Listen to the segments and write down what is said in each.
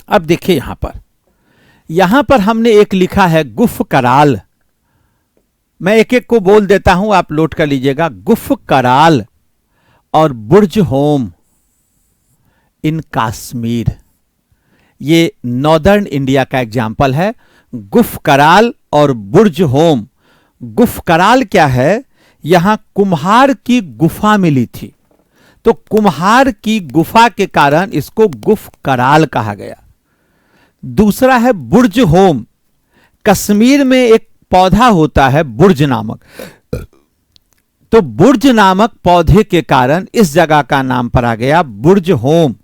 अब देखिए यहां पर हमने एक लिखा है गुफ कराल। मैं एक एक को बोल देता हूं, आप नोट कर लीजिएगा। गुफ कराल और बुर्ज होम इन कश्मीर, ये नॉर्दर्न इंडिया का एग्जाम्पल है। गुफ कराल और बुर्ज होम। गुफ कराल क्या है? यहां कुम्हार की गुफा मिली थी, तो कुम्हार की गुफा के कारण इसको गुफ कराल कहा गया। दूसरा है बुर्ज होम। कश्मीर में एक पौधा होता है बुर्ज नामक, तो बुर्ज नामक पौधे के कारण इस जगह का नाम पड़ा गया Burzahom.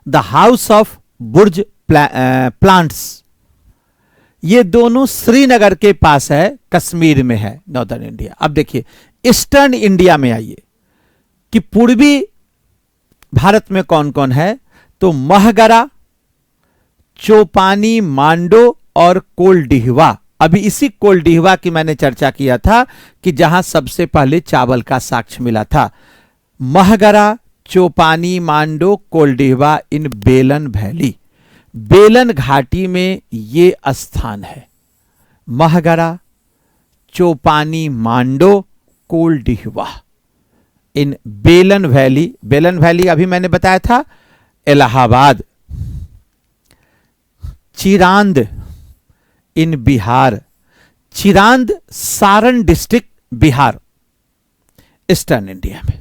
The house of birch plants, ये दोनों श्रीनगर के पास है, कश्मीर में है, नॉर्दर्न इंडिया। अब देखिए ईस्टर्न इंडिया में आइए कि पूर्वी भारत में कौन कौन है, तो महगरा, चौपानी, मांडो और कोलडिहवा। अभी इसी कोलडिहवा की मैंने चर्चा किया था कि जहां सबसे पहले चावल का साक्ष्य मिला था। महगरा, चौपानी, मांडो, कोलडिहवा इन बेलन वैली, बेलन घाटी में ये स्थान है। महगरा, चौपानी, मांडो, कोलडिहवा इन बेलन वैली। बेलन वैली अभी मैंने बताया था Allahabad. Chirand in Bihar, Chirand Saran district, Bihar, eastern India में।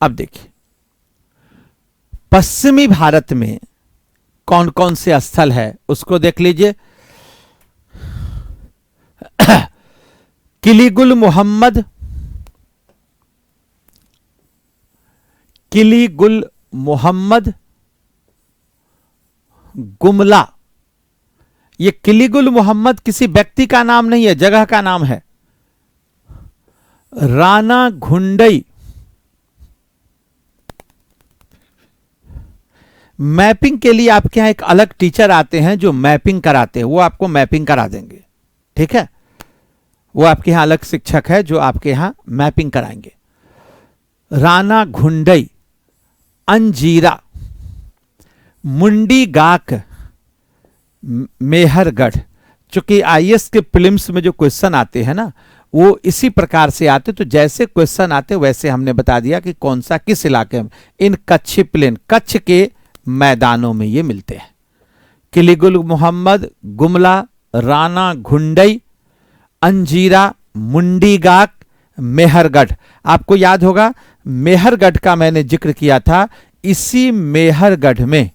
अब देखिए पश्चिमी भारत में कौन कौन से स्थल है उसको देख लीजिए। किलीगुल मोहम्मद, किलीगुल मोहम्मद, गुमला। ये किलीगुल मोहम्मद किसी व्यक्ति का नाम नहीं है, जगह का नाम है। राना घुंडई, मैपिंग के लिए आपके यहां एक अलग टीचर आते हैं जो मैपिंग कराते हैं, वो आपको मैपिंग करा देंगे, ठीक है। वो आपके यहां अलग शिक्षक है जो आपके यहां मैपिंग कराएंगे। राना घुंडई, अंजीरा, मुंडी गाक, मेहरगढ़। चूंकि आईएएस के प्रीलिम्स में जो क्वेश्चन आते हैं ना वो इसी प्रकार से आते, तो जैसे क्वेश्चन आते वैसे हमने बता दिया कि कौन सा किस इलाके में। इन कच्छ प्लेन, कच्छ के मैदानों में ये मिलते हैं। किलीगुल मोहम्मद, गुमला, राना घुंडई, अंजीरा, मुंडीगाक, मेहरगढ़। आपको याद होगा मेहरगढ़ का मैंने जिक्र किया था, इसी मेहरगढ़ में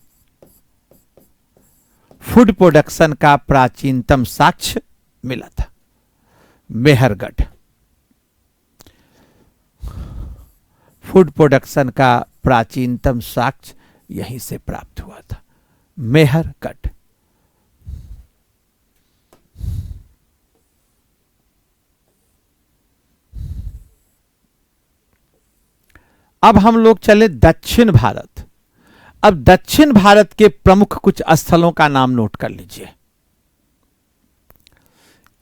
फूड प्रोडक्शन का प्राचीनतम साक्ष्य मिला था। मेहरगढ़ फूड प्रोडक्शन का प्राचीनतम साक्ष्य यहीं से प्राप्त हुआ था, मेहरगढ़। अब हम लोग चले दक्षिण भारत। अब दक्षिण भारत के प्रमुख कुछ स्थलों का नाम नोट कर लीजिए।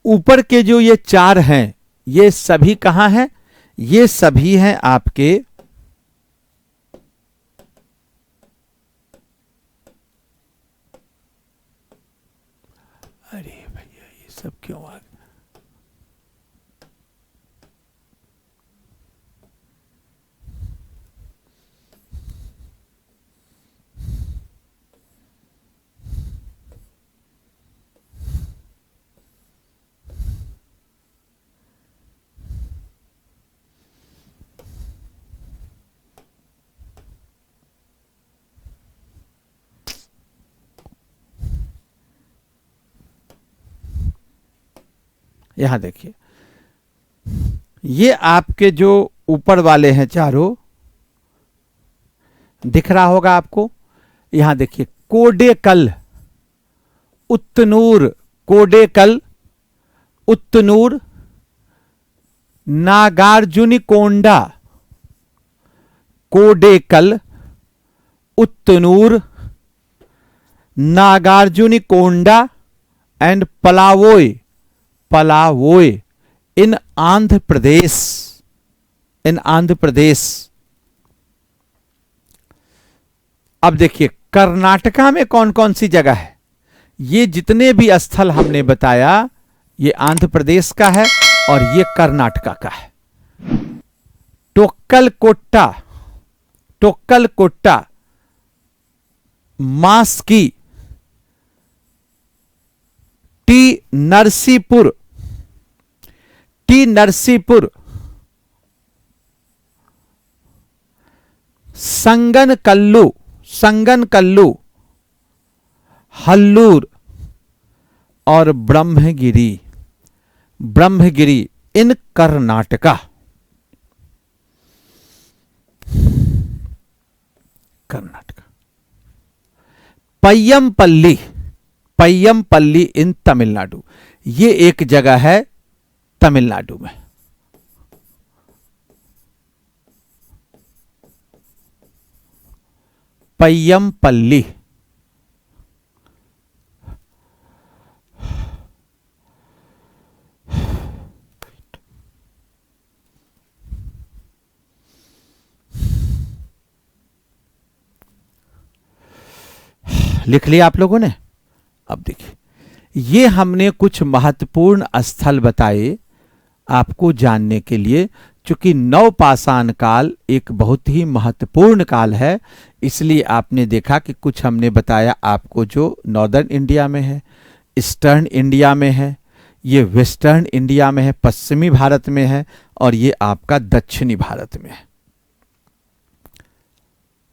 ऊपर के जो ये चार हैं ये सभी कहां हैं? ये सभी हैं आपके अरे भैया ये सब क्यों आ गया? यहां देखिए ये आपके जो ऊपर वाले हैं चारों, दिख रहा होगा आपको। यहां देखिए कोडेकल, उत्तनूर, कोडेकल, उत्तनूर, नागार्जुनिकोंडा, कोडेकल, उत्तनूर, नागार्जुनिकोंडा एंड पलावोय, पलावोय इन आंध्र प्रदेश। इन आंध्र प्रदेश। अब देखिए कर्नाटका में कौन कौन सी जगह है। ये जितने भी स्थल हमने बताया ये आंध्र प्रदेश का है और ये कर्नाटका का है। टोक्कलकोट्टा, टोक्कलकोट्टा, मास्की, टी नरसीपुर, टी नरसीपुर, संगनकल्लू, संगनकल्लू, हल्लूर और ब्रह्मगिरी, ब्रह्मगिरी इन कर्नाटका, कर्नाटका। पय्यमपल्ली, पय्यमपल्ली इन तमिलनाडु, ये एक जगह है तमिलनाडु में। पय्यमपल्ली। लिख लिया आप लोगों ने। अब देखिए ये हमने कुछ महत्वपूर्ण स्थल बताए आपको जानने के लिए। चूंकि नवपाषाण काल एक बहुत ही महत्वपूर्ण काल है, इसलिए आपने देखा कि कुछ हमने बताया आपको जो नॉर्दर्न इंडिया में है, ईस्टर्न इंडिया में है, ये वेस्टर्न इंडिया में है, पश्चिमी भारत में है, और ये आपका दक्षिणी भारत में है।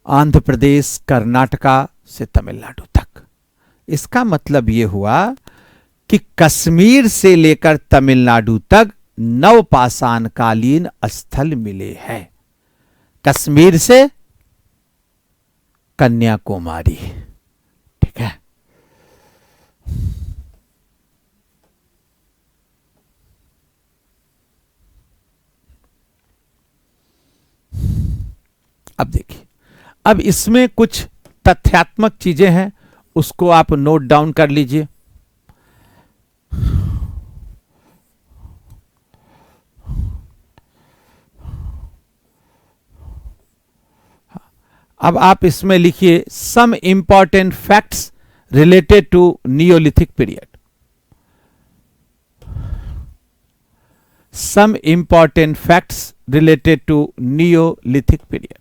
आंध्र प्रदेश, कर्नाटका से तमिलनाडु तक। इसका मतलब ये हुआ कि कश्मीर से लेकर तमिलनाडु तक नवपाषाण कालीन स्थल मिले हैं। कश्मीर से कन्याकुमारी, ठीक है। अब देखिए, अब इसमें कुछ तथ्यात्मक चीजें हैं, उसको आप नोट डाउन कर लीजिए। अब आप इसमें लिखिए some important facts related to neolithic period. Some important facts related to neolithic period.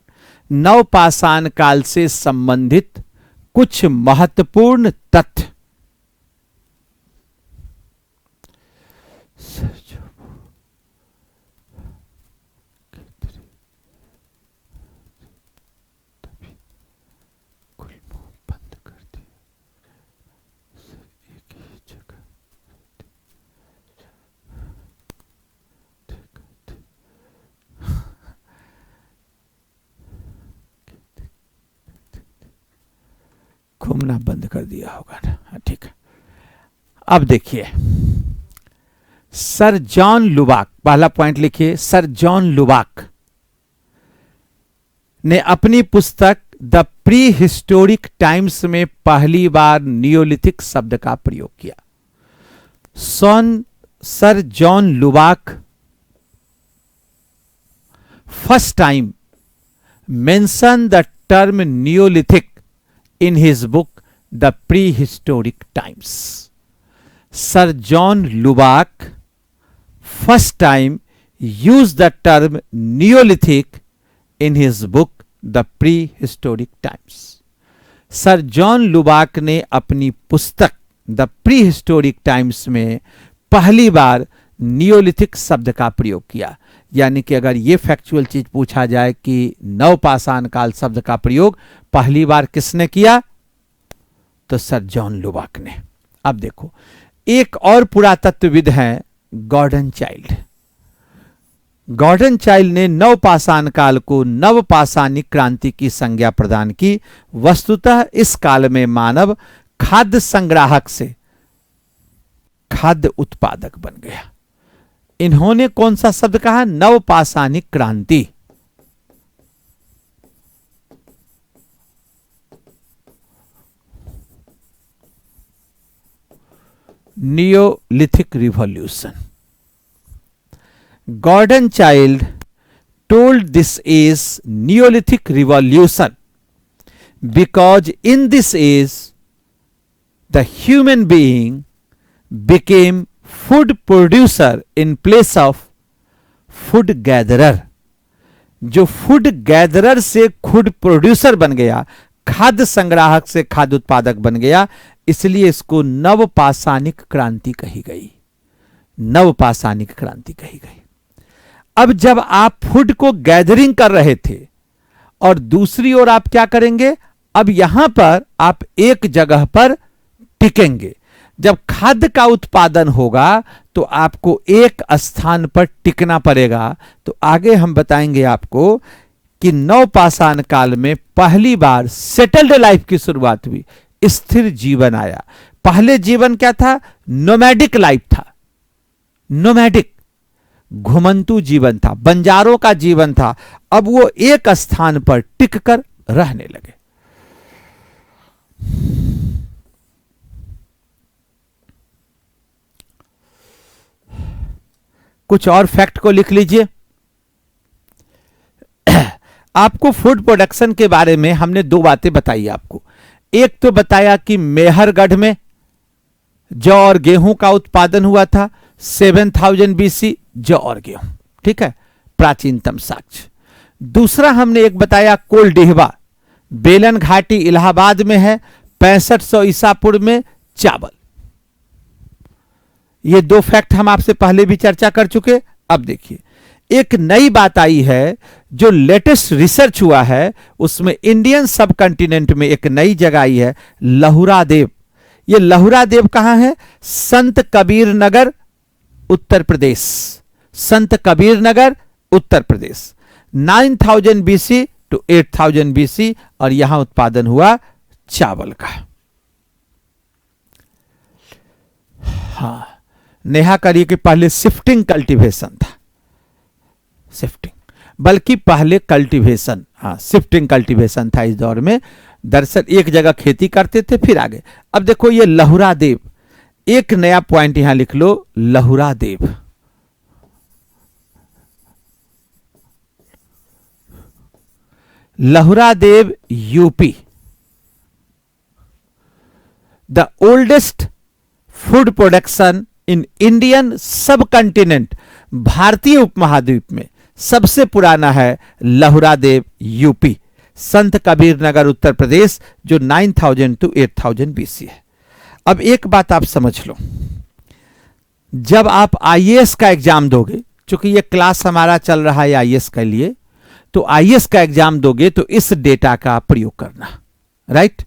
नवपाषाण काल से संबंधित कुछ महत्वपूर्ण तथ्य। घूमना बंद कर दिया होगा ना, ठीक है। अब देखिए सर जॉन लुबाक, पहला पॉइंट लिखिए। सर जॉन लुबाक ने अपनी पुस्तक द प्री हिस्टोरिक टाइम्स में पहली बार नियोलिथिक शब्द का प्रयोग किया। Sir John लुबाक first time mention the term Neolithic in his book The Prehistoric Times. Sir John Lubbock first time used the term Neolithic in his book The Prehistoric Times. Sir John लुबाक ने अपनी पुस्तक the prehistoric times में पहली बार Neolithic शब्द का प्रयोग किया। यानी कि अगर ये फैक्चुअल चीज पूछा जाए कि नवपाषाण काल शब्द का प्रयोग पहली बार किसने किया, तो सर जॉन लुबाक ने। अब देखो एक और पुरातत्वविद हैं गॉर्डन चाइल्ड। गॉर्डन चाइल्ड ने नवपाषाण काल को नवपाषाणिक क्रांति की संज्ञा प्रदान की। वस्तुतः इस काल में मानव खाद्य संग्राहक से खाद्य उत्पादक बन गया। इन्होंने कौन सा शब्द कहा? नवपाषाणिक क्रांति। Neolithic revolution. Gordon Childe told this is Neolithic revolution because in this age the human being became food producer in place of food gatherer. जो फूड गैदरर से फूड प्रोड्यूसर बन गया, खाद्य संग्राहक से खाद्य उत्पादक बन गया, इसलिए इसको नवपाषाणिक क्रांति कही गई। नवपाषाणिक क्रांति कही गई। अब जब आप फूड को गैदरिंग कर रहे थे और दूसरी ओर आप क्या करेंगे, अब यहां पर आप एक जगह पर टिकेंगे। जब खाद्य का उत्पादन होगा तो आपको एक स्थान पर टिकना पड़ेगा। तो आगे हम बताएंगे आपको कि नवपाषाण काल में पहली बार सेटल्ड लाइफ की शुरुआत हुई, स्थिर जीवन आया। पहले जीवन क्या था? नोमैडिक लाइफ था, नोमैडिक घुमंतु जीवन था, बंजारों का जीवन था। अब वो एक स्थान पर टिककर रहने लगे। कुछ और फैक्ट को लिख लीजिए। आपको फूड प्रोडक्शन के बारे में हमने दो बातें बताई आपको। एक तो बताया कि मेहरगढ़ में जौ और गेहूं का उत्पादन हुआ था 7000 BC, जौ और गेहूं, ठीक है, प्राचीनतम साक्ष्य। दूसरा हमने एक बताया कोलडिहवा, बेलन घाटी इलाहाबाद में है, 6500 ईसा पूर्व में चावल। ये दो फैक्ट हम आपसे पहले भी चर्चा कर चुके। अब देखिए एक नई बात आई है, जो लेटेस्ट रिसर्च हुआ है उसमें इंडियन सब कॉन्टिनेंट में एक नई जगह आई है, लहुरा देव। ये लहुरा देव कहां है? संत कबीर नगर, उत्तर प्रदेश। संत Kabir Nagar, Uttar Pradesh. 9000 BC to 8000 BC, और यहां उत्पादन हुआ चावल का। हाँ, नेहा करिए कि पहले शिफ्टिंग कल्टीवेशन था, शिफ्टिंग, बल्कि पहले कल्टीवेशन, हाँ शिफ्टिंग कल्टीवेशन था इस दौर में। दरअसल एक जगह खेती करते थे फिर आगे। अब देखो ये लहुरा देव, एक नया पॉइंट यहां लिख लो, Lahuradewa. Lahuradewa UP, the oldest food production in Indian subcontinent, भारतीय उपमहाद्वीप में सबसे पुराना है लहुरा देव यूपी, संत कबीर नगर उत्तर प्रदेश, जो 9000 टू 8000 BC है। अब एक बात आप समझ लो, जब आप आईएएस का एग्जाम दोगे, चूंकि ये क्लास हमारा चल रहा है आईएएस के लिए, तो आईएएस का एग्जाम दोगे तो इस डेटा का प्रयोग करना, राइट।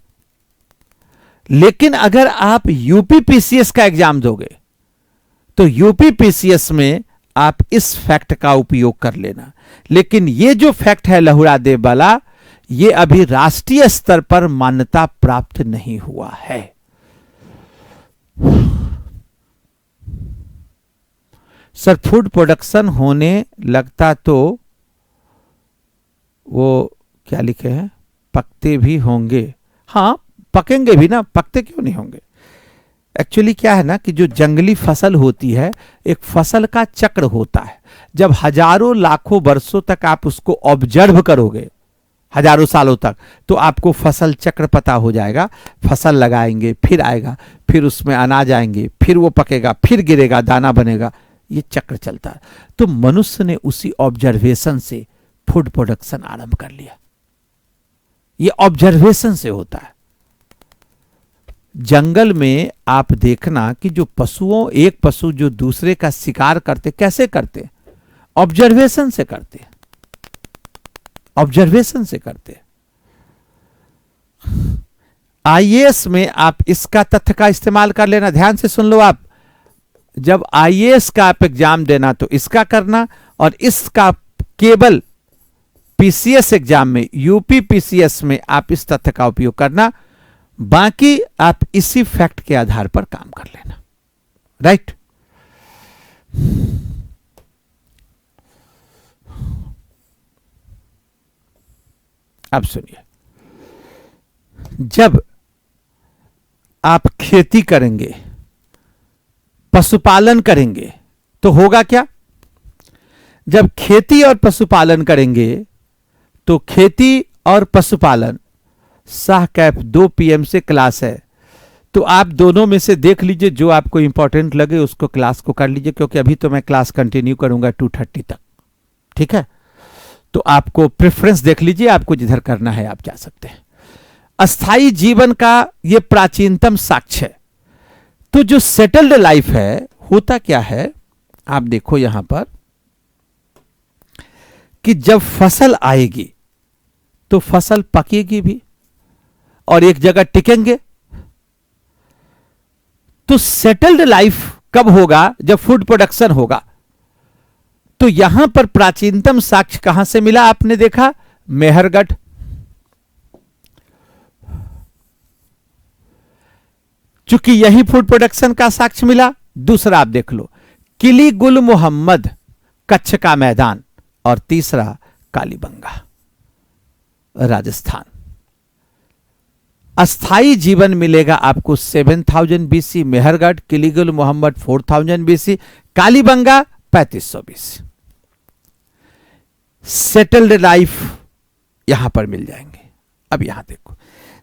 लेकिन अगर आप यूपीपीसीएस का एग्जाम दोगे तो यूपीपीसीएस में आप इस फैक्ट का उपयोग कर लेना। लेकिन ये जो फैक्ट है लहुरा देव वाला, ये अभी राष्ट्रीय स्तर पर मान्यता प्राप्त नहीं हुआ है। सर फूड प्रोडक्शन होने लगता तो वो क्या लिखे हैं, पकते भी होंगे। हाँ पकेंगे भी ना, पकते क्यों नहीं होंगे। एक्चुअली क्या है ना कि जो जंगली फसल होती है, एक फसल का चक्र होता है। जब हजारों लाखों वर्षों तक आप उसको ऑब्जर्व करोगे, हजारों सालों तक, तो आपको फसल चक्र पता हो जाएगा। फसल लगाएंगे, फिर आएगा, फिर उसमें अनाज आएंगे, फिर वो पकेगा, फिर गिरेगा, दाना बनेगा, ये चक्र चलता है। तो मनुष्य ने उसी ऑब्जर्वेशन से फूड प्रोडक्शन आरंभ कर लिया। ये ऑब्जर्वेशन से होता है। जंगल में आप देखना कि जो पशुओं, एक पशु जो दूसरे का शिकार करते, कैसे करते? ऑब्जर्वेशन से करते, ऑब्जर्वेशन से करते। आईएएस में आप इसका तथ्य का इस्तेमाल कर लेना। ध्यान से सुन लो, आप जब आईएएस का आप एग्जाम देना तो इसका करना, और इसका केवल पीसीएस एग्जाम में, यूपीपीसीएस में आप इस तथ्य का उपयोग करना। बाकी आप इसी फैक्ट के आधार पर काम कर लेना, राइट। अब सुनिए, जब आप खेती करेंगे, पशुपालन करेंगे, तो होगा क्या? जब खेती और पशुपालन करेंगे तो खेती और पशुपालन शाह कैफ 2 PM से क्लास है, तो आप दोनों में से देख लीजिए जो आपको इंपॉर्टेंट लगे उसको क्लास को कर लीजिए, क्योंकि अभी तो मैं क्लास कंटिन्यू करूंगा 2:30 तक। ठीक है, तो आपको प्रेफरेंस देख लीजिए, आपको जिधर करना है आप जा सकते हैं। अस्थाई जीवन का यह प्राचीनतम साक्ष्य है। तो जो सेटल्ड लाइफ है, होता क्या है आप देखो यहां पर कि जब फसल आएगी तो फसल पकेगी भी और एक जगह टिकेंगे। तो सेटल्ड लाइफ कब होगा? जब फूड प्रोडक्शन होगा। तो यहां पर प्राचीनतम साक्ष्य कहां से मिला? आपने देखा मेहरगढ़, चूंकि यही फूड प्रोडक्शन का साक्ष्य मिला। दूसरा आप देख लो किली गुल मोहम्मद, कच्छ का मैदान, और तीसरा कालीबंगा, राजस्थान। अस्थाई जीवन मिलेगा आपको 7000 BC Mehrgarh, Kiligul Mohammad 4000 BC, Kalibangan 3500 BC। Settled life यहां पर मिल जाएंगे। अब यहां देखो,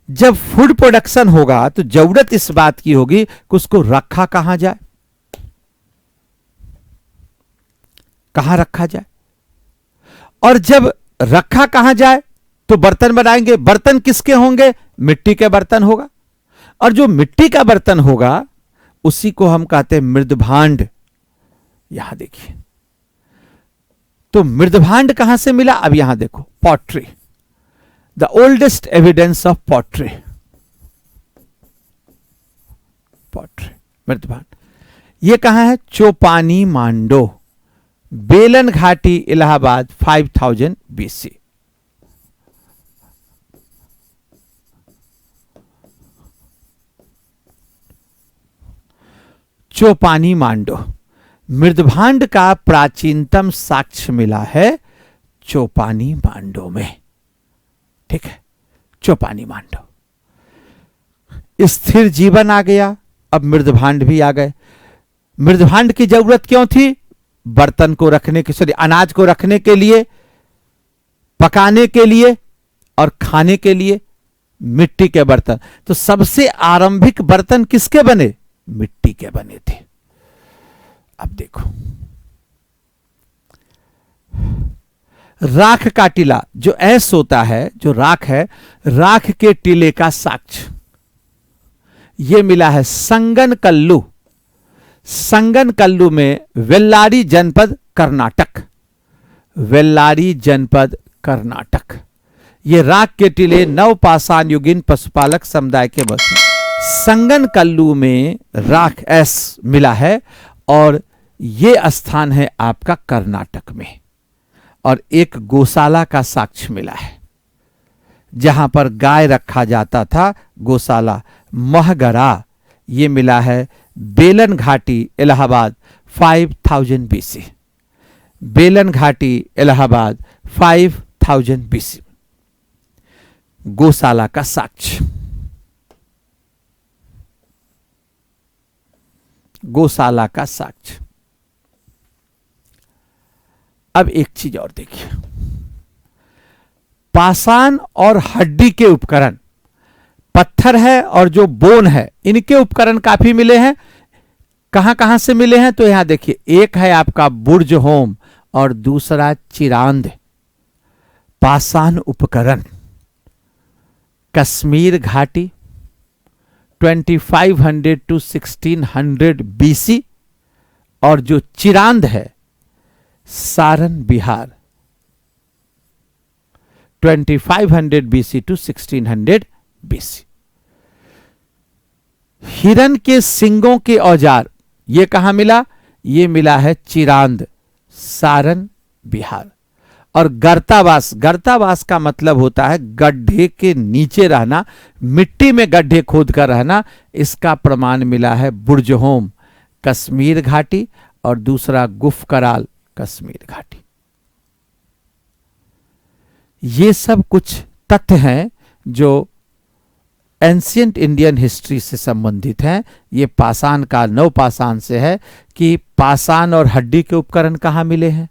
जब फूड प्रोडक्शन होगा तो जरूरत इस बात की होगी कि उसको रखा कहां जाए, कहां रखा जाए। और जब रखा कहां जाए तो बर्तन बनाएंगे। बर्तन किसके होंगे? मिट्टी के बर्तन होगा। और जो मिट्टी का बर्तन होगा उसी को हम कहते हैं मृदभांड। यहां देखिए, तो मृदभांड कहां से मिला? अब यहां देखो, pottery, the oldest evidence of pottery, pottery, मृदभांड। यह कहां है? चोपानी मांडो, बेलन घाटी, इलाहाबाद 5000 BC। चोपानी मांडो, मृदभांड का प्राचीनतम साक्ष्य मिला है चोपानी मांडो में। ठीक है, चोपानी मांडो। स्थिर जीवन आ गया, अब मृदभांड भी आ गए। मृदभांड की जरूरत क्यों थी? बर्तन को रखने के, सॉरी, अनाज को रखने के लिए, पकाने के लिए और खाने के लिए। मिट्टी के बर्तन, तो सबसे आरंभिक बर्तन किसके बने? मिट्टी के बने थे। अब देखो, राख का टीला, जो ऐस होता है, जो राख है, राख के टीले का साक्ष्य यह मिला है संगनकल्लू। संगनकल्लू में वेल्लारी जनपद, कर्नाटक, वेल्लारी जनपद, कर्नाटक। ये राख के टीले नवपाषाण युगीन पशुपालक समुदाय के बस में संगनकल्लू में राख ऐस मिला है, और यह स्थान है आपका कर्नाटक में। और एक गौशाला का साक्ष्य मिला है जहां पर गाय रखा जाता था, गौशाला, महगरा। यह मिला है बेलन घाटी, इलाहाबाद 5000 BC, बेलन घाटी, इलाहाबाद 5000 BC। गौशाला का साक्ष्य, गौशाला का साक्ष्य। अब एक चीज और देखिए, पाषाण और हड्डी के उपकरण, पत्थर है और जो बोन है, इनके उपकरण काफी मिले हैं। कहां कहां से मिले हैं? तो यहां देखिए, एक है आपका बुर्ज होम और दूसरा चिरांद। पाषाण उपकरण कश्मीर घाटी 2500 to 1600 BC, और जो चिरांद है Saran Bihar 2500 BC to 1600 BC। हिरन के सिंगों के औजार, ये कहां मिला? ये मिला है चिरांद, सारण बिहार। और गर्तावास, गर्तावास का मतलब होता है गड्ढे के नीचे रहना, मिट्टी में गड्ढे खोद कर रहना। इसका प्रमाण मिला है बुर्जहोम, कश्मीर घाटी, और दूसरा गुफकराल, कश्मीर घाटी। ये सब कुछ तथ्य हैं जो एंशिएंट इंडियन हिस्ट्री से संबंधित हैं। ये पाषाण का, नवपाषाण से है कि पाषाण और हड्डी के उपकरण कहां मिले हैं।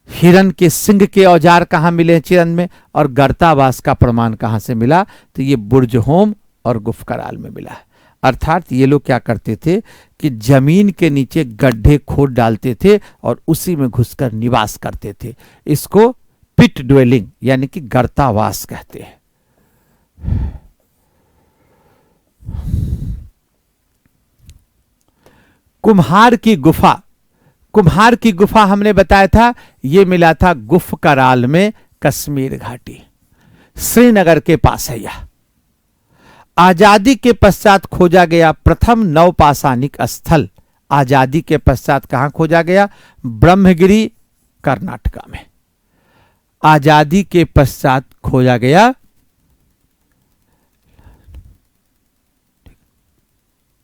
हिरन के सिंग के औजार कहाँ मिले चिरंद में, और गर्तावास का प्रमाण कहाँ से मिला, तो ये बुर्जहोम और गुफकराल में मिला है। अर्थात ये लोग क्या करते थे कि जमीन के नीचे गड्ढे खोद डालते थे और उसी में घुसकर निवास करते थे। इसको पिट ड्वेलिंग यानी कि गर्तावास कहते हैं। कुम्हार की गुफा, कुम्हार की गुफा हमने बताया था ये मिला था गुफकराल में, कश्मीर घाटी, श्रीनगर के पास है यह। आजादी के पश्चात खोजा गया प्रथम नवपाषाणिक स्थल, आजादी के पश्चात कहां खोजा गया, ब्रह्मगिरी कर्नाटका में। आजादी के पश्चात खोजा गया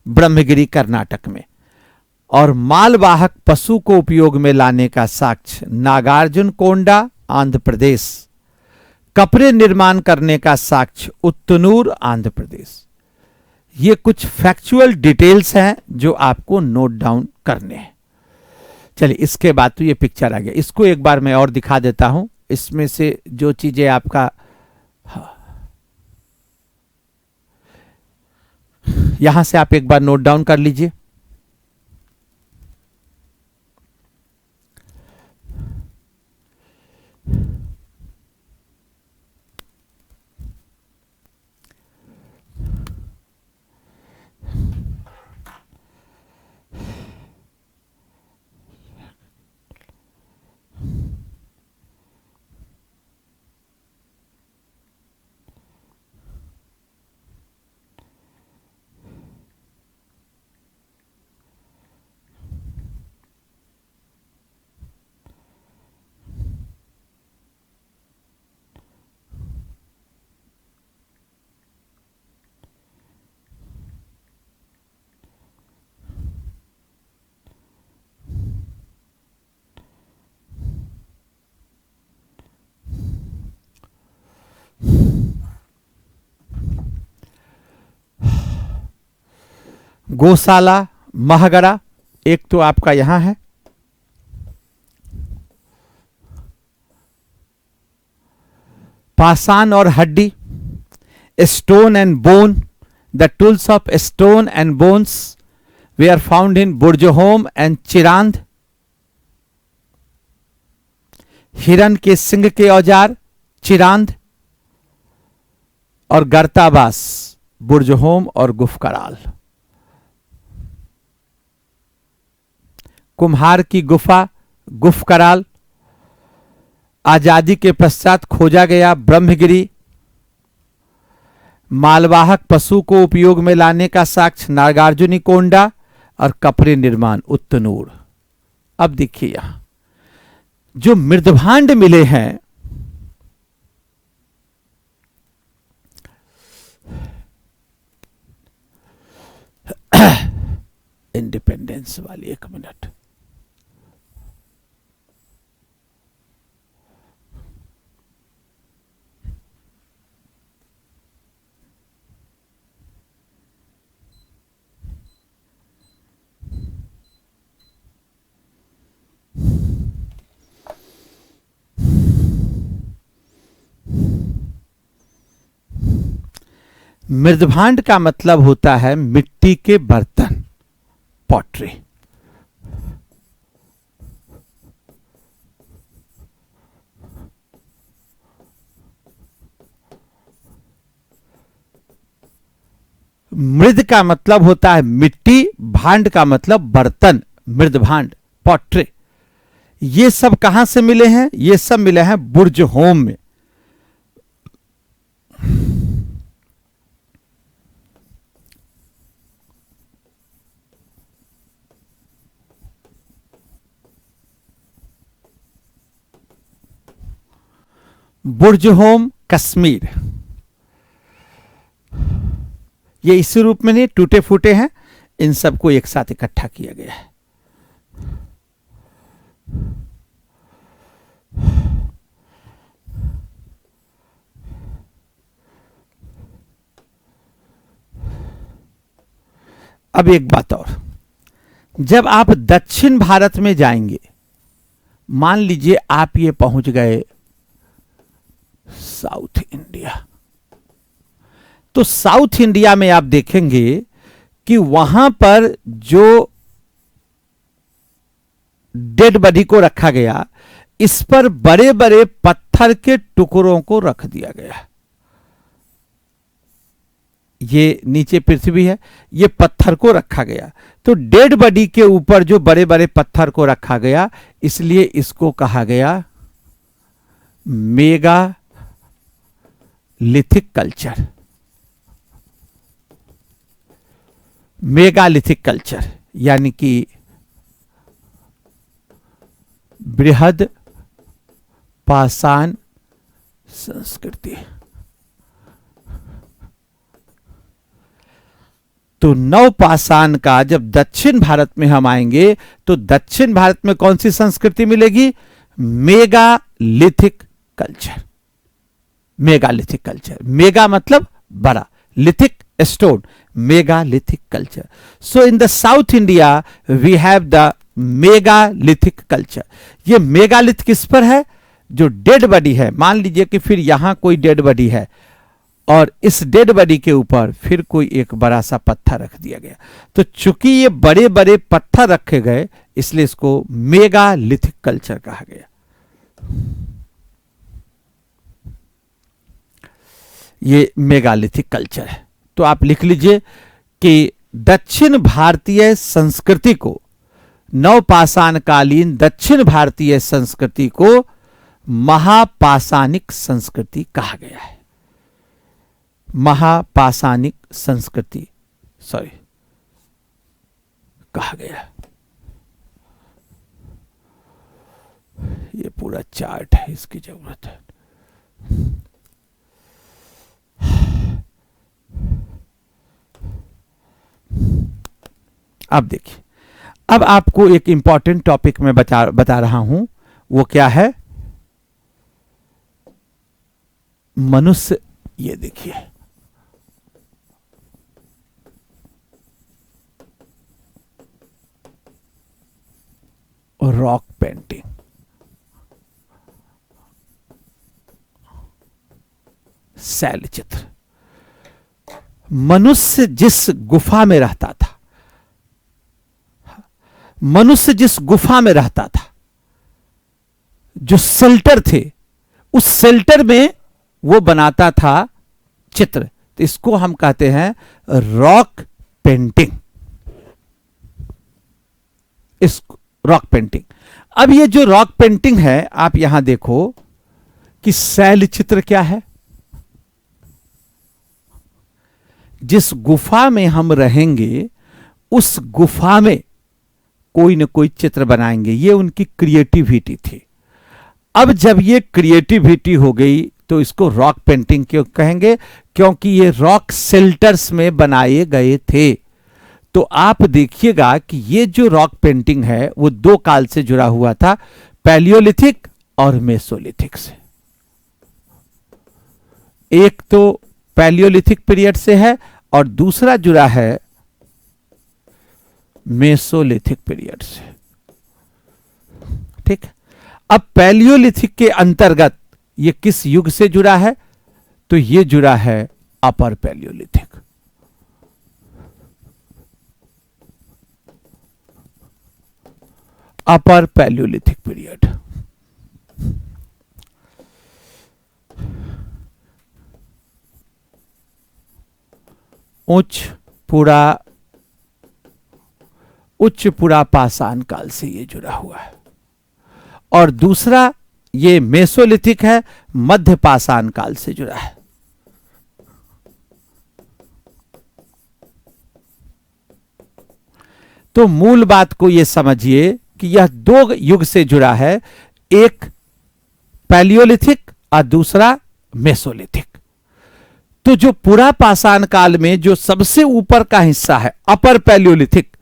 ब्रह्मगिरी कर्नाटक में। और मालवाहक पशु को उपयोग में लाने का साक्ष्य नागार्जुन कोंडा आंध्र प्रदेश। कपड़े निर्माण करने का साक्ष्य उत्तनूर आंध्र प्रदेश। ये कुछ फैक्चुअल डिटेल्स हैं जो आपको नोट डाउन करने हैं। चलिए इसके बाद तो ये पिक्चर आ गया, इसको एक बार मैं और दिखा देता हूं। इसमें से जो चीजें आपका यहां से आप एक बार नोट डाउन कर लीजिए। गौशाला महगरा एक तो आपका यहां है, पाषाण और हड्डी, stone and bone, the tools of stone and bones were found in Burzahom and Chirand. हिरन के सिंग के औजार चिरांद, और गर्तावास बुर्जहोम और गुफकराल। कुम्हार की गुफा गुफकराल, आजादी के पश्चात खोजा गया ब्रह्मगिरी, मालवाहक पशु को उपयोग में लाने का साक्ष्य नागार्जुनी कोंडा, और कपड़े निर्माण उत्तनूर। अब देखिए यहां जो मृदभांड मिले हैं, इंडिपेंडेंस वाली एक मिनट, मृदभांड का मतलब होता है मिट्टी के बर्तन, पॉटरी। मृद का मतलब होता है मिट्टी, भांड का मतलब बर्तन, मृदभांड पॉटरी। ये सब कहां से मिले हैं, ये सब मिले हैं बुर्जहोम में। बुर्जहोम कश्मीर, ये इसी रूप में नहीं, टूटे फूटे हैं, इन सबको एक साथ इकट्ठा किया गया है। अब एक बात और, जब आप दक्षिण भारत में जाएंगे, मान लीजिए आप ये पहुंच गए साउथ इंडिया, तो साउथ इंडिया में आप देखेंगे कि वहां पर जो डेड बॉडी को रखा गया, इस पर बड़े बड़े पत्थर के टुकड़ों को रख दिया गया। ये नीचे पृथ्वी है, ये पत्थर को रखा गया, तो डेड बॉडी के ऊपर जो बड़े बड़े पत्थर को रखा गया, इसलिए इसको कहा गया mega lithic culture. Megalithic culture यानी कि बृहद पाषाण संस्कृति। तो नवपाषाण का जब दक्षिण भारत में हम आएंगे तो दक्षिण भारत में कौन सी संस्कृति मिलेगी? Megalithic culture. Megalithic culture, mega मतलब बड़ा, lithic stone, megalithic culture. So in the South India we have the megalithic culture. ये मेगालिथ किस पर है? जो डेड बॉडी है, मान लीजिए कि फिर यहां कोई डेड बॉडी है और इस डेड बॉडी के ऊपर फिर कोई एक बड़ा सा पत्थर रख दिया गया, तो चूंकि ये बड़े बड़े पत्थर रखे गए इसलिए इसको मेगालिथिक कल्चर कहा गया। ये मेगालिथिक कल्चर है। तो आप लिख लीजिए कि दक्षिण भारतीय संस्कृति को, नवपाषाण कालीन दक्षिण भारतीय संस्कृति को महापाषाणिक संस्कृति कहा गया है। महापाषाणिक संस्कृति कहा गया। ये पूरा चार्ट है, इसकी जरूरत है। अब देखिए, अब आपको एक इंपॉर्टेंट टॉपिक में बता रहा हूं, वो क्या है? मनुष्य। ये देखिए, रॉक पेंटिंग, शैल चित्र। मनुष्य जिस गुफा में रहता था, मनुष्य जिस गुफा में रहता था, जो शेल्टर थे, उस शेल्टर में वो बनाता था चित्र। तो इसको हम कहते हैं रॉक पेंटिंग। इस रॉक पेंटिंग। अब ये जो रॉक पेंटिंग है, आप यहां देखो कि शैल चित्र क्या है। जिस गुफा में हम रहेंगे उस गुफा में कोई न कोई चित्र बनाएंगे, ये उनकी क्रिएटिविटी थी। अब जब ये क्रिएटिविटी हो गई तो इसको रॉक पेंटिंग क्यों कहेंगे? क्योंकि ये रॉक शेल्टर्स में बनाए गए थे। तो आप देखिएगा कि ये जो रॉक पेंटिंग है वो दो काल से जुड़ा हुआ था, पैलियोलिथिक और मेसोलिथिक से। एक तो पैलियोलिथिक पीरियड से है और दूसरा जुड़ा है मेसोलिथिक पीरियड से। ठीक। अब पैलियोलिथिक के अंतर्गत ये किस युग से जुड़ा है? तो ये जुड़ा है अपर पैलियोलिथिक। अपर पैलियोलिथिक पीरियड। उच्च पुरा पाषाण काल से ये जुड़ा हुआ है। और दूसरा ये मेसोलिथिक है, मध्य पाषाण काल से जुड़ा है। तो मूल बात को ये समझिए कि यह दो युग से जुड़ा है, एक पैलियोलिथिक और दूसरा मेसोलिथिक। तो जो पुरा पाषाण काल में जो सबसे ऊपर का हिस्सा है अपर पैलियोलिथिक,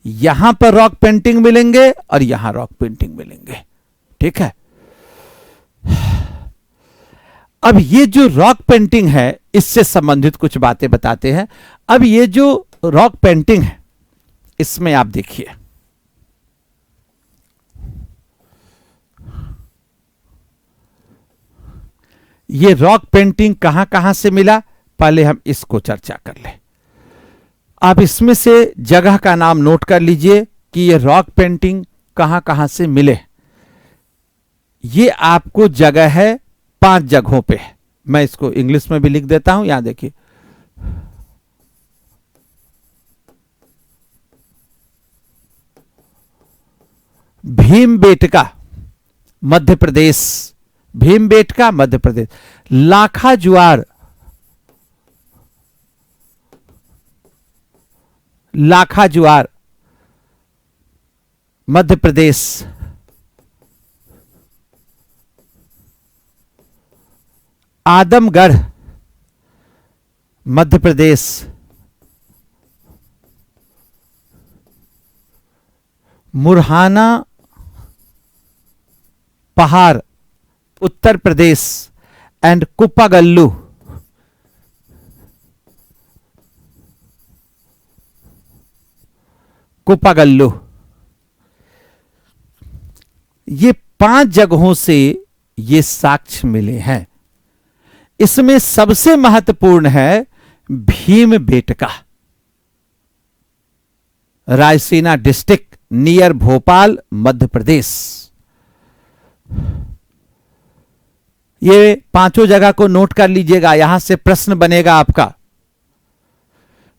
यहां पर रॉक पेंटिंग मिलेंगे और यहां रॉक पेंटिंग मिलेंगे। ठीक है। अब ये जो रॉक पेंटिंग है इससे संबंधित कुछ बातें बताते हैं। अब ये जो रॉक पेंटिंग है इसमें आप देखिए, ये रॉक पेंटिंग कहां कहां से मिला, पहले हम इसको चर्चा कर लें। आप इसमें से जगह का नाम नोट कर लीजिए कि ये रॉक पेंटिंग कहां कहां से मिले। ये आपको जगह है 5 जगहों पे। मैं इसको इंग्लिश में भी लिख देता हूं, यहां देखिए। भीमबेटका मध्य प्रदेश, भीमबेटका मध्य प्रदेश। लाखा जुआर, लाखा जुआर मध्य प्रदेश। आदमगढ़ मध्य प्रदेश। मुरहाना पहाड़ उत्तर प्रदेश। एंड कुप्पागल्लू, कुप्पागल्लू। ये 5 जगहों से ये साक्ष्य मिले हैं। इसमें सबसे महत्वपूर्ण है भीमबेटका, रायसीना डिस्ट्रिक्ट नियर भोपाल मध्य प्रदेश। ये 5 जगह को नोट कर लीजिएगा, यहां से प्रश्न बनेगा आपका।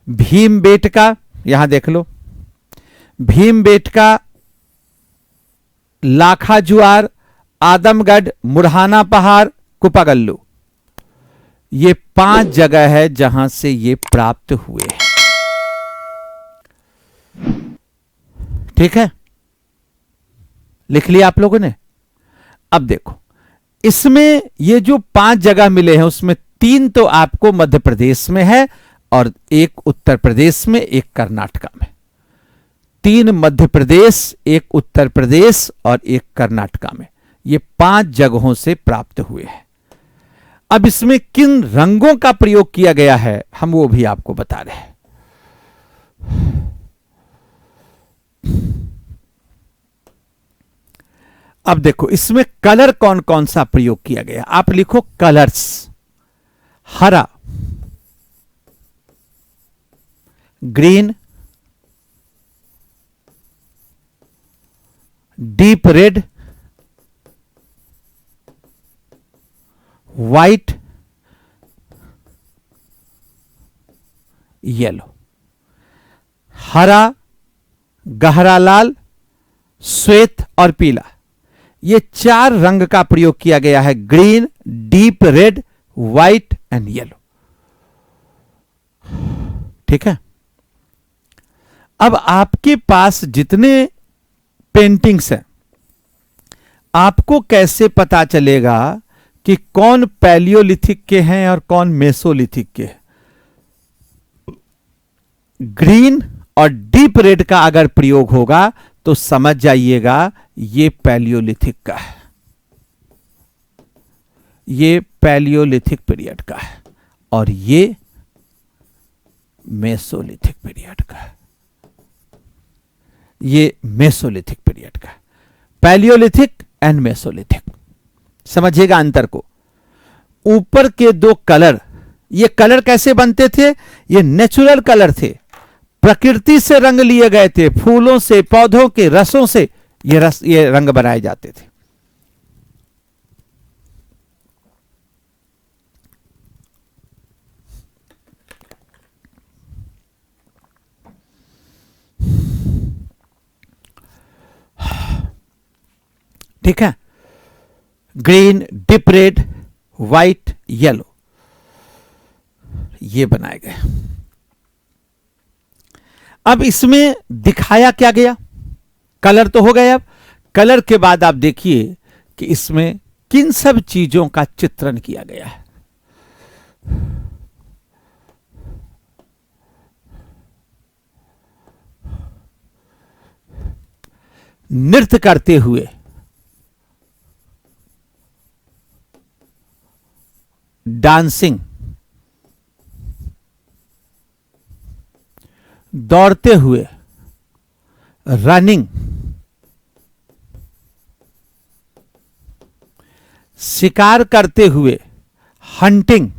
भीमबेटका, यहां देख लो, भीमबेटका, लाखा जुआर, आदमगढ़, मुरहाना पहाड़, कुप्पागल्लू। ये 5 जगह है जहां से ये प्राप्त हुए हैं। ठीक है, लिख लिया आप लोगों ने। अब देखो, इसमें ये जो 5 जगह मिले हैं उसमें 3 तो आपको मध्य प्रदेश में है और 1 उत्तर प्रदेश में, 1 कर्नाटका में। 3 मध्य प्रदेश, 1 उत्तर प्रदेश और 1 कर्नाटका में। ये 5 जगहों से प्राप्त हुए हैं। अब इसमें किन रंगों का प्रयोग किया गया है हम वो भी आपको बता रहे हैं। अब देखो, इसमें कलर कौन कौन सा प्रयोग किया गया, आप लिखो कलर्स। हरा, green, deep red, white, yellow. हरा, गहरा लाल, श्वेत और पीला, ये 4 रंग का प्रयोग किया गया है। Green, deep red, white and yellow. ठीक है। अब आपके पास जितने पेंटिंग्स हैं, आपको कैसे पता चलेगा कि कौन पैलियोलिथिक के हैं और कौन मेसोलिथिक के हैं? ग्रीन और डीप रेड का अगर प्रयोग होगा तो समझ जाइएगा ये पैलियोलिथिक का है, ये पैलियोलिथिक पीरियड का है और ये मेसोलिथिक पीरियड का है, ये मेसोलिथिक पीरियड का है। पैलियोलिथिक एंड मेसोलिथिक, समझिएगा अंतर को। ऊपर के 2 कलर, ये कलर कैसे बनते थे? ये नेचुरल कलर थे, प्रकृति से रंग लिए गए थे, फूलों से, पौधों के रसों से ये रंग बनाए जाते थे। ठीक है, green, deep red, white, yellow, ये बनाए गए। अब इसमें दिखाया क्या गया? कलर तो हो गए। अब कलर के बाद आप देखिए कि इसमें किन सब चीजों का चित्रण किया गया है। नृत्य करते हुए, डांसिंग, दौड़ते हुए, रनिंग, शिकार करते हुए, हंटिंग,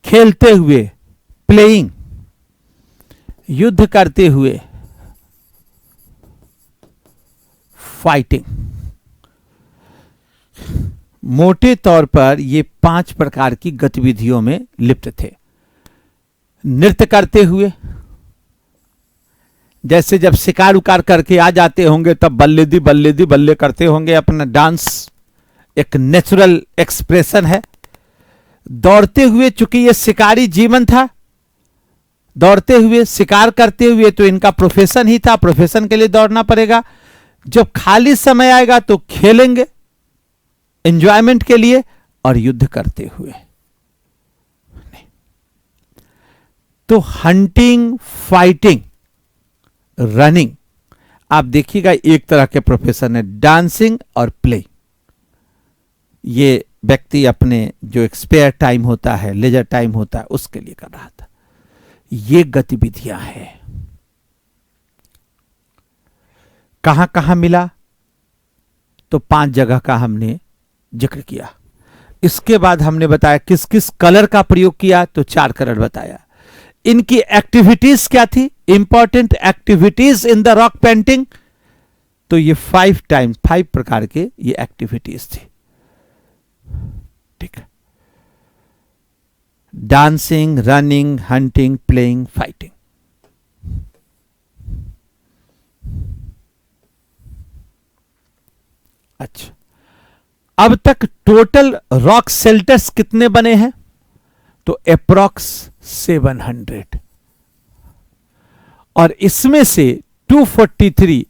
खेलते हुए, प्लेइंग, युद्ध करते हुए, फाइटिंग। मोटे तौर पर ये 5 प्रकार की गतिविधियों में लिप्त थे। नृत्य करते हुए, जैसे जब शिकार उकार करके आ जाते होंगे तब बल्ले दी बल्ले दी बल्ले करते होंगे, अपना डांस एक नेचुरल एक्सप्रेशन है। दौड़ते हुए, चूंकि ये शिकारी जीवन था, दौड़ते हुए, शिकार करते हुए, तो इनका प्रोफेशन ही था, प्रोफेशन के लिए दौड़ना पड़ेगा। जब खाली समय आएगा तो खेलेंगे एंजॉयमेंट के लिए, और युद्ध करते हुए। तो हंटिंग, फाइटिंग, रनिंग, आप देखिएगा एक तरह के प्रोफेशन है। डांसिंग और प्ले, ये व्यक्ति अपने जो एक स्पेयर टाइम होता है, लेजर टाइम होता है, उसके लिए कर रहा था। ये गतिविधियां हैं। कहां कहां मिला? तो 5 जगह का हमने जिक्र किया। इसके बाद हमने बताया किस किस कलर का प्रयोग किया, तो 4 कलर बताया। इनकी एक्टिविटीज क्या थी, important activities in the rock painting, तो ये 5 प्रकार के ये एक्टिविटीज थी। ठीक है, dancing, running, hunting, playing, fighting. अच्छा, अब तक टोटल रॉक शेल्टर्स कितने बने हैं? तो अप्रॉक्स 700, और इसमें से 243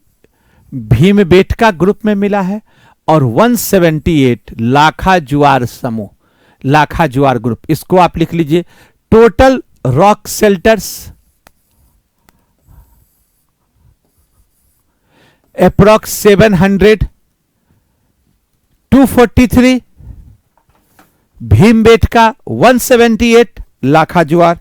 भीमबेटका ग्रुप में मिला है, और 178 लाखा जुआर समूह, लाखा जुआर ग्रुप। इसको आप लिख लीजिए। Total rock shelters approx 700, 243 Bhimbetka, 178 लाखा जुआर।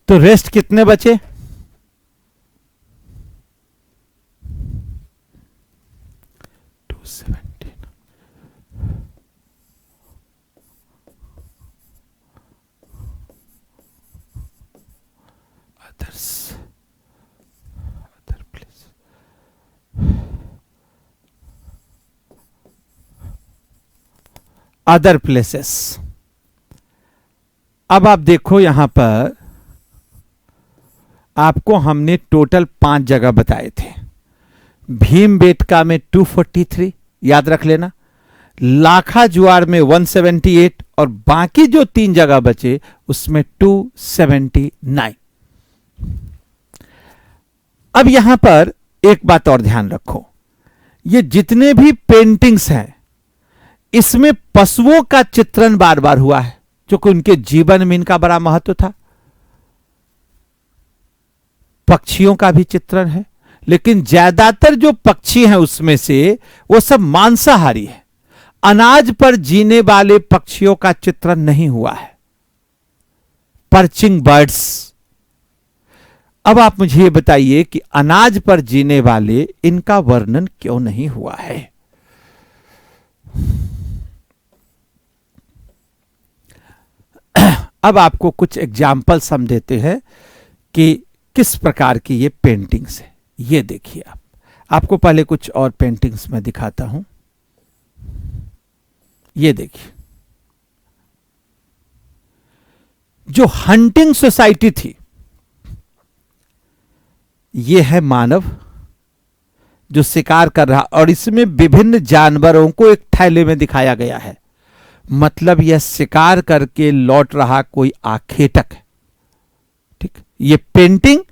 तो रेस्ट कितने बचे? 217। Other place, other places. अब आप देखो यहां पर आपको हमने टोटल 5 जगह बताए थे। भीमबेटका में 243, याद रख लेना। लाखा जुआर में 178, और बाकी जो 3 जगह बचे उसमें 279। अब यहां पर एक बात और ध्यान रखो, ये जितने भी पेंटिंग्स हैं इसमें पशुओं का चित्रण बार बार हुआ है, क्योंकि उनके जीवन में इनका बड़ा महत्व था। पक्षियों का भी चित्रण है, लेकिन ज्यादातर जो पक्षी हैं उसमें से वो सब मांसाहारी है। अनाज पर जीने वाले पक्षियों का चित्रण नहीं हुआ है, पर्चिंग बर्ड्स। अब आप मुझे ये बताइए कि अनाज पर जीने वाले इनका वर्णन क्यों नहीं हुआ है? अब आपको कुछ एग्जाम्पल्स हम देते हैं कि किस प्रकार की ये पेंटिंग्स है। ये देखिए, आपको पहले कुछ और पेंटिंग्स में दिखाता हूं। ये देखिए, जो हंटिंग सोसाइटी थी, ये है मानव जो शिकार कर रहा, और इसमें विभिन्न जानवरों को एक थैले में दिखाया गया है। मतलब यह शिकार करके लौट रहा कोई आखेटक है। ठीक, ये पेंटिंग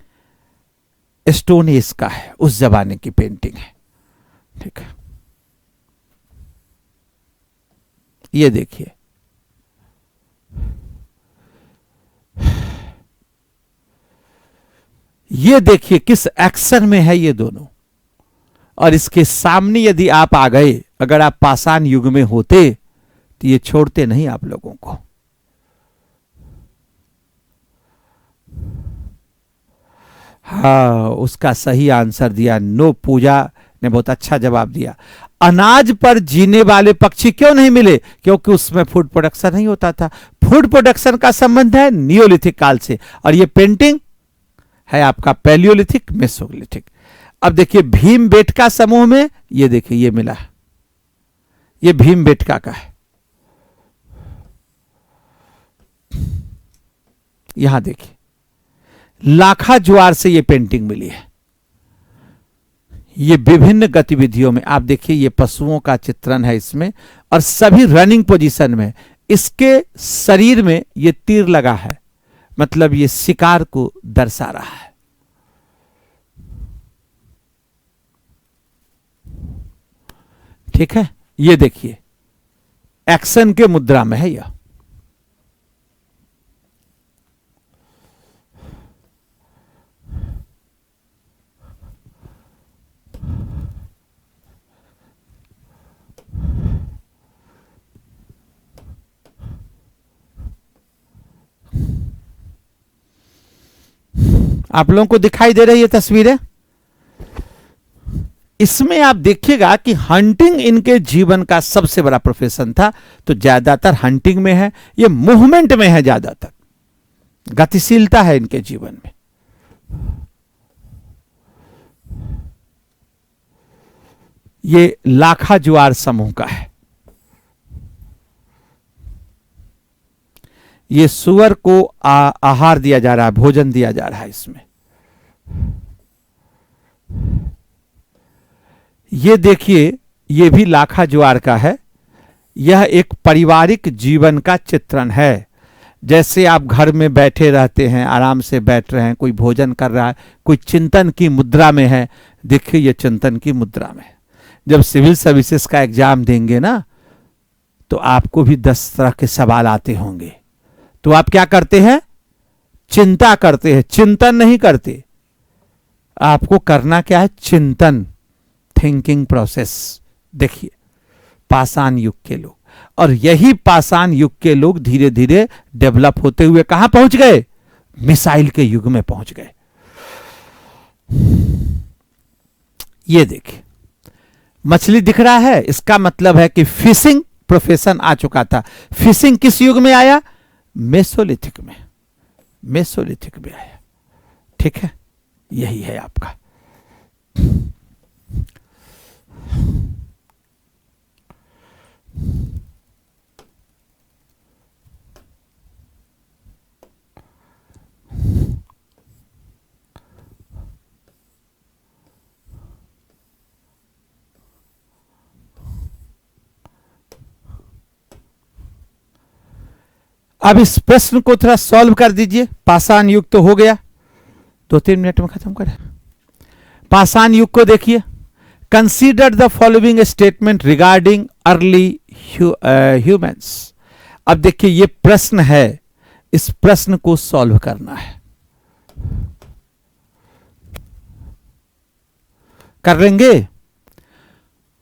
स्टोन एज का है, उस जमाने की पेंटिंग है। ठीक है, ये देखिए, ये देखिए किस एक्शन में है ये दोनों। और इसके सामने यदि आप आ गए, अगर आप पाषाण युग में होते तो ये छोड़ते नहीं आप लोगों को। हाँ, उसका सही आंसर दिया, नो। पूजा ने बहुत अच्छा जवाब दिया। अनाज पर जीने वाले पक्षी क्यों नहीं मिले? क्योंकि उसमें फूड प्रोडक्शन नहीं होता था। फूड प्रोडक्शन का संबंध है नियोलिथिक काल से, और ये पेंटिंग है आपका पैलियोलिथिक मेसोलिथिक। अब देखिए भीमबेटका समूह में ये देखिए ये मिला, ये भीमबेटका का है। यहां देखिए लाखा ज्वार से ये पेंटिंग मिली है। ये विभिन्न गतिविधियों में आप देखिए, ये पशुओं का चित्रण है इसमें, और सभी रनिंग पोजीशन में। इसके शरीर में ये तीर लगा है, मतलब ये शिकार को दर्शा रहा है। ठीक है, ये देखिए एक्शन के मुद्रा में है यह। आप लोगों को दिखाई दे रही है तस्वीरें? इसमें आप देखिएगा कि हंटिंग इनके जीवन का सबसे बड़ा प्रोफेशन था, तो ज्यादातर हंटिंग में है, ये मूवमेंट में है, ज्यादातर गतिशीलता है इनके जीवन में। ये लाखा ज्वार समूह का है। ये सुअर को आहार दिया जा रहा है, भोजन दिया जा रहा है इसमें। ये देखिए, ये भी लाखा ज्वार का है। यह एक पारिवारिक जीवन का चित्रण है। जैसे आप घर में बैठे रहते हैं, आराम से बैठ रहे हैं, कोई भोजन कर रहा है, कोई चिंतन की मुद्रा में है। देखिए ये चिंतन की मुद्रा में है। जब सिविल सर्विसेज का एग्जाम देंगे ना, तो आपको भी 10 तरह के सवाल आते होंगे, तो आप क्या करते हैं? चिंता करते हैं, चिंतन नहीं करते। आपको करना क्या है? चिंतन, थिंकिंग प्रोसेस। देखिए पाषाण युग के लोग, और यही पाषाण युग के लोग धीरे धीरे डेवलप होते हुए कहां पहुंच गए? मिसाइल के युग में पहुंच गए। ये देखिए मछली दिख रहा है, इसका मतलब है कि फिशिंग प्रोफेशन आ चुका था। फिशिंग किस युग में आया? मेसोलिथिक में, मेसोलिथिक में आया। ठीक है, यही है आपका। अब इस प्रश्न को थोड़ा सॉल्व कर दीजिए। पाषाण युग तो हो गया, 2-3 मिनट में खत्म करें। पाषाण युग को देखिए। Consider the following statement regarding early humans. अब देखिए ये प्रश्न है, इस प्रश्न को सॉल्व करना है। कर लेंगे।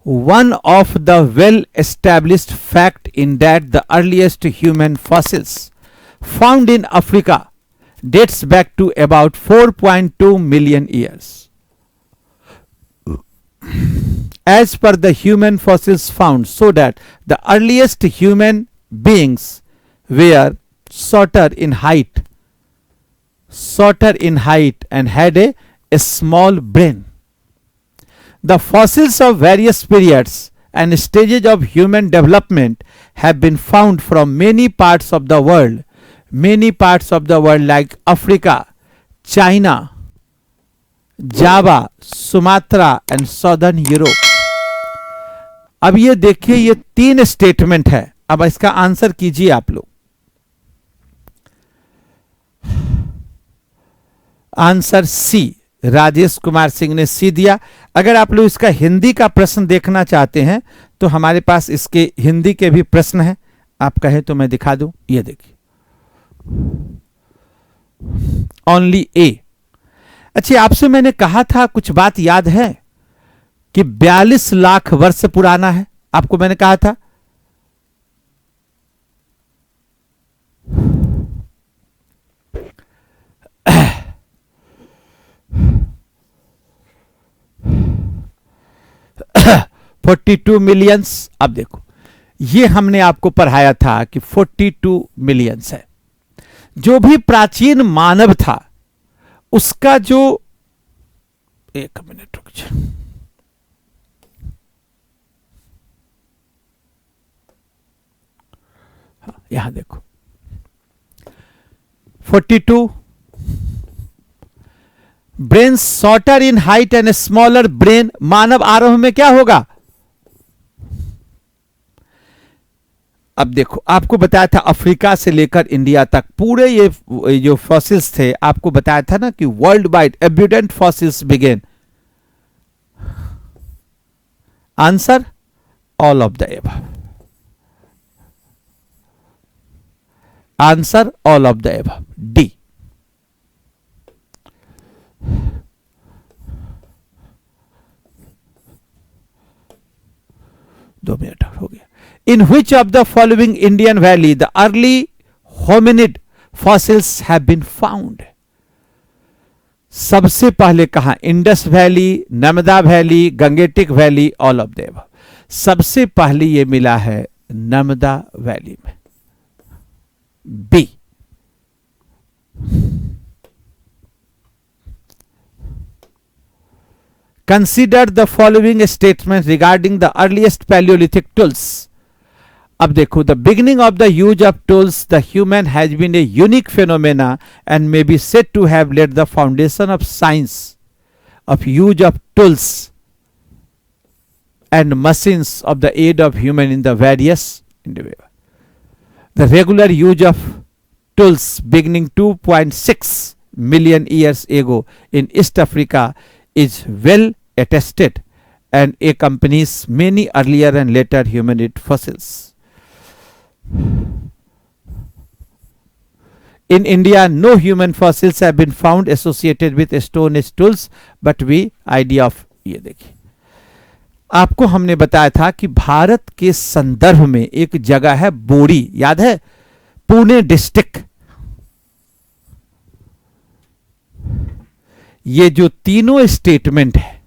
One of the well-established fact in that the earliest human fossils found in Africa dates back to about 4.2 million years. As per the human fossils found, so that the earliest human beings were shorter in height and had a small brain. The fossils of various periods and stages of human development have been found from many parts of the world like Africa, China, Java, Sumatra and Southern Europe. अब ये देखिए, ये 3 statement है। अब इसका answer कीजिए आप लोग। आंसर सी, राजेश कुमार सिंह ने सी दिया। अगर आप लोग इसका हिंदी का प्रश्न देखना चाहते हैं तो हमारे पास इसके हिंदी के भी प्रश्न हैं, आप कहें तो मैं दिखा दूं। ये देखिए, ओनली ए। अच्छा, आपसे मैंने कहा था, कुछ बात याद है कि 42 लाख वर्ष पुराना है, आपको मैंने कहा था। $42 मिलियंस। अब देखो, ये हमने आपको पढ़ाया था कि 42 मिलियंस है। जो भी प्राचीन मानव था उसका जो, एक मिनट रुक जाए, यहां देखो 42 brain shorter in height and smaller brain. मानव आरोह में क्या होगा? अब देखो, आपको बताया था अफ्रीका से लेकर इंडिया तक पूरे ये जो फॉसिल्स थे, आपको बताया था ना कि world wide abundant fossils began. Answer all of the above. Answer all of the above, D. दो मिनट हो गया। In which of the following Indian valley the early hominid fossils have been found? सबसे पहले कहा? Indus valley, Narmada valley, Gangetic valley, all of देव। सबसे पहले ये मिला है नर्मदा वैली में, B. Consider the following statements regarding the earliest Paleolithic tools. अब देखो, the beginning of the use of tools, the human has been a unique phenomena and may be said to have laid the foundation of science of use of tools and machines of the aid of human in the various individuals. The regular use of tools beginning 2.6 million years ago in East Africa is well attested and accompanies many earlier and later hominid fossils. In India, no human fossils have been found associated with stone age tools, but we idea of, ये देखिए, आपको हमने बताया था कि भारत के संदर्भ में एक जगह है बोरी, याद है? पुणे डिस्ट्रिक्ट। ये जो तीनों स्टेटमेंट है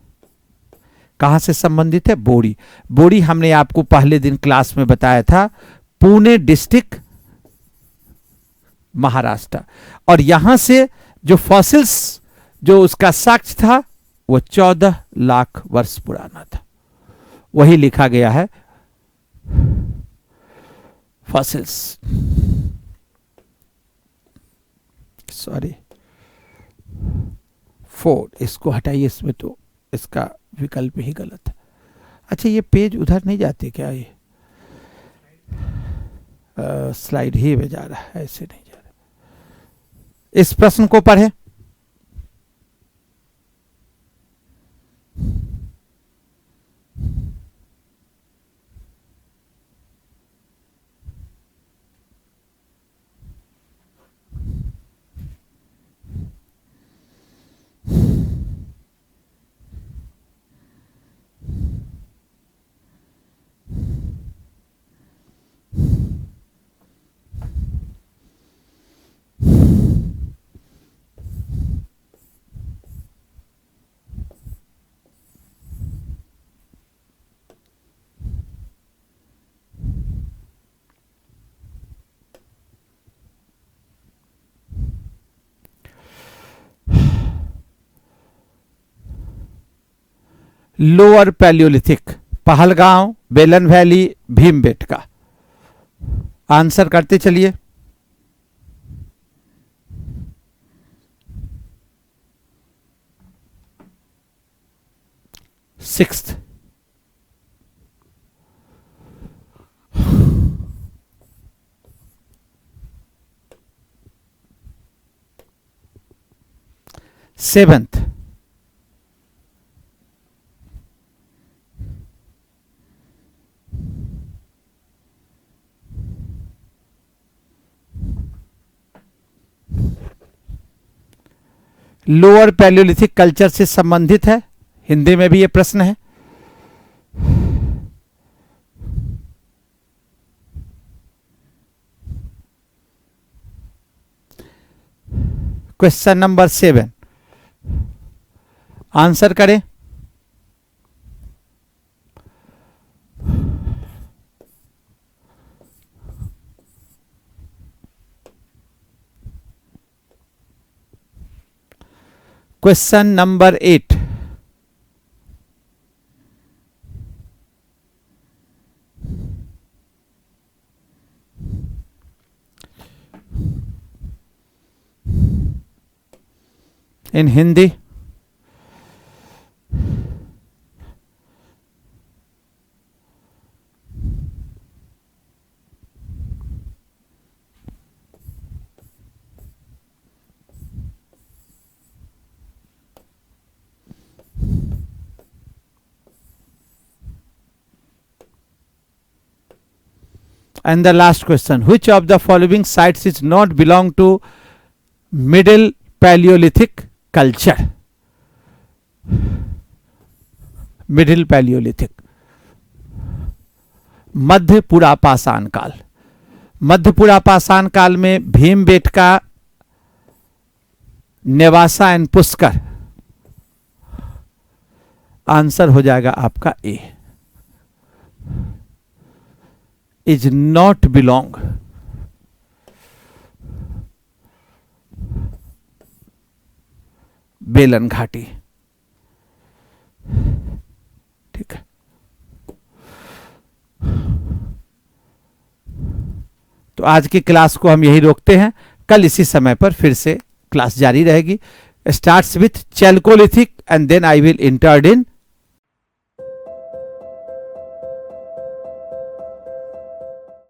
कहां से संबंधित है? बोरी। बोरी हमने आपको पहले दिन क्लास में बताया था, पुणे डिस्ट्रिक्ट, महाराष्ट्र। और यहां से जो फॉसिल्स, जो उसका साक्ष्य था, वो 14 लाख वर्ष पुराना था। वही लिखा गया है फॉसिल्स। सॉरी, 4, इसको हटाइए, इसमें तो इसका विकल्प ही गलत है। अच्छा, ये पेज उधर नहीं जाते क्या? ये स्लाइड ही में जा रहा है, ऐसे नहीं जा रहा। इस प्रश्न को पढ़ें। लोअर पैलियोलिथिक, पहलगांव, बेलन वैली, भीमबेटका। आंसर करते चलिए। Sixth, seventh, lower Palaeolithic culture से संबंधित है, हिंदी में भी ये प्रश्न है। क्वेश्चन नंबर 7, आंसर करें। Question number 8, in Hindi. And the last question, which of the following sites is not belong to Middle Paleolithic culture? Middle Palaeolithic, मध्य पुरापाषाण काल। मध्य पुरापाषाण काल में भीमबेटका, नेवासा एंड पुष्कर। आंसर हो जाएगा आपका ए, इज नॉट बिलोंग। बेलन घाटी, ठीक है। तो आज की क्लास को हम यही रोकते हैं, कल इसी समय पर फिर से क्लास जारी रहेगी। Starts with chalcolithic and then I will entered in